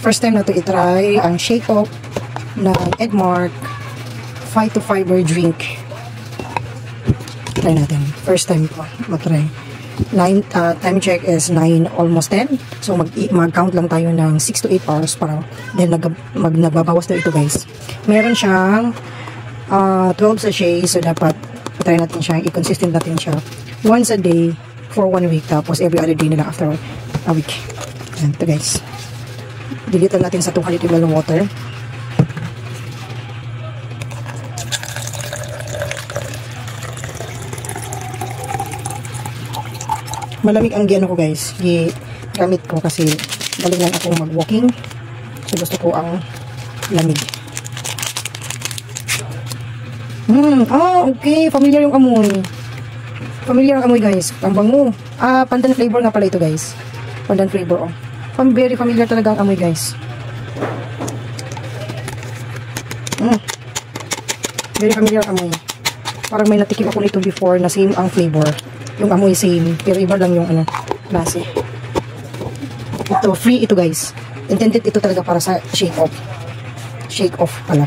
First time na to itry ang Shake Off ng Edmark Phyto-Fiber drink. Try natin. First time ko matry. Time check is 9, almost 10. So mag-count lang tayo ng 6 to 8 hours para then nagbabawas na ito guys. Meron siyang 12 sachets, so dapat try natin siya, i-consistent natin siya once a day for 1 week, tapos every other day na lang after a week. Ayan, ito guys. Dilute natin sa 200 ml ng water. Malamig ang gano ko guys, gamit ko kasi galing lang akong mag-walking, so gusto ko ang lamig. Okay, familiar yung amoy. Familiar ang amoy guys, ang bango. Pandan flavor nga pala ito guys, pandan flavor. Very familiar talaga ang amoy guys. Very familiar ang amoy. Parang may natikim ako nito before na same ang flavor. Yung amoy same, pero iba lang yung klase. Ito, free ito guys. Intended ito talaga para sa shake off. Shake off pala.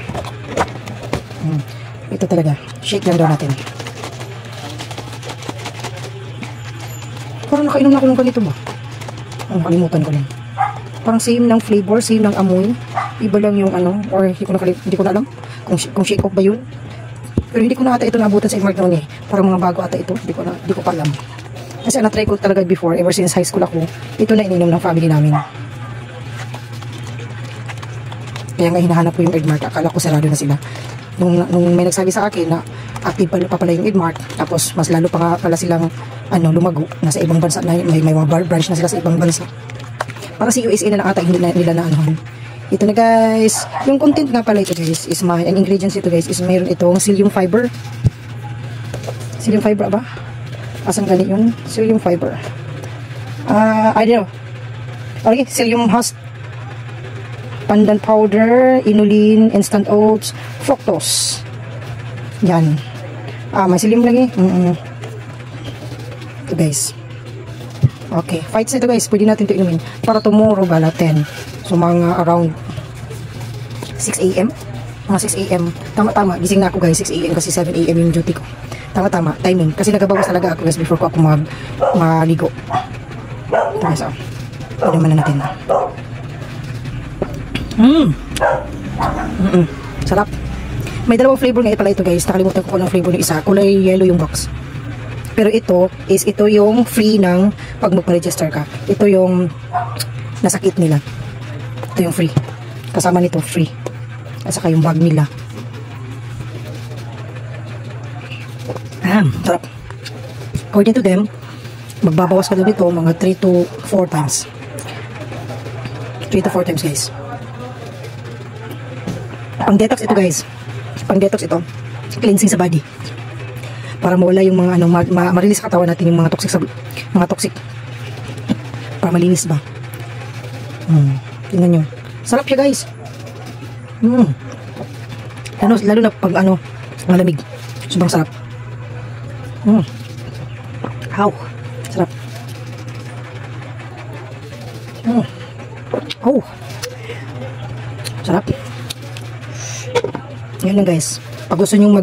Ito talaga. Shake lang daw natin. Parang nakainom na ako ng ganito ba? Kalimutan ko lang. Parang same ng flavor, same ng amoy. Iba lang yung or hindi ko na alam kung shake off ba yun. Pero hindi ko na ata ito naabutan sa Edmark noon eh. Parang mga bago ata ito. Hindi ko pa alam. Kasi na-try ko talaga before. Ever since high school ako. Ito na ininom ng family namin. Kaya nga hinahanap ko yung Edmark. Akala ko sarado na sila. Nung may nagsabi sa akin na active pa pala yung Edmark. Tapos mas lalo pa nga pala silang lumago. Nasa ibang bansa na. May mga branch na sila sa ibang bansa. Parang si USA na lang ata hindi nila na Ito na guys, yung content nga pala ito guys is ang ingredients ito guys is mayroon itong psyllium fiber. Psyllium fiber ba? Asang gani yung psyllium fiber? I don't know. Okay, psyllium husk, pandan powder, inulin, instant oats, fructose. Yan. May psyllium lagi. Ito guys. Okay, fights ito guys, pwede natin ito inumin para tomorrow bala 10. So mga around 6 AM. Mga 6 AM. Tama-tama, gising na ako guys, 6 AM kasi 7 AM yung duty ko. Tama-tama, timing. Kasi nagabawas talaga ako guys before ko ako maligo. Ito guys, pwede man na natin. Sarap. May dalawang flavor nga pala ito guys. Nakalimutan ko ng flavor ng isa. Kulay yellow yung box. Pero ito yung free ng pag magpa-register ka. Ito yung nasakit nila. Ito yung free. Kasama nito free. At saka yung bag nila. Sarap. According to them, magbabawas ka doon nito mga 3 to 4 times. 3 to 4 times guys. Pang detox ito guys. Pang detox ito. Cleansing sa body. Para mawala yung mga ma-release sa katawan natin yung mga toxic. Para malinis ba. Tingnan nyo. Sarap siya guys. Lalo na pag malamig. Sobrang sarap. How? Sarap. Sarap. Yan lang guys. Pag gusto nyo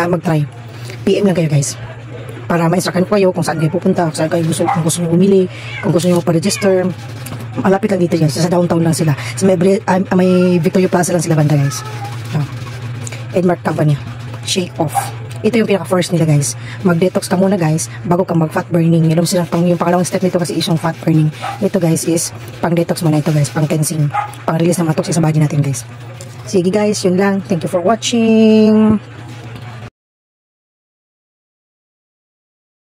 mag-try, PM lang kayo guys. Para ma-instructan ko kayo kung saan kayo pupunta, kung saan kayo kung gusto nyo bumili, kung gusto nyo pa-register. Malapit lang dito guys. Sa downtown lang sila. So, may Victoria Plaza lang sila banda guys. Edmark Company. Shake Off. Ito yung pinaka-first nila guys. Mag-detox ka muna guys bago ka mag-fat burning. Meron sila yung pangalawang step nito kasi is yung fat burning. Ito guys is pang-detox muna ito guys. Pang-cleansing. Pang-release ng mga toxic sa body natin guys. Sige guys, yun lang. Thank you for watching.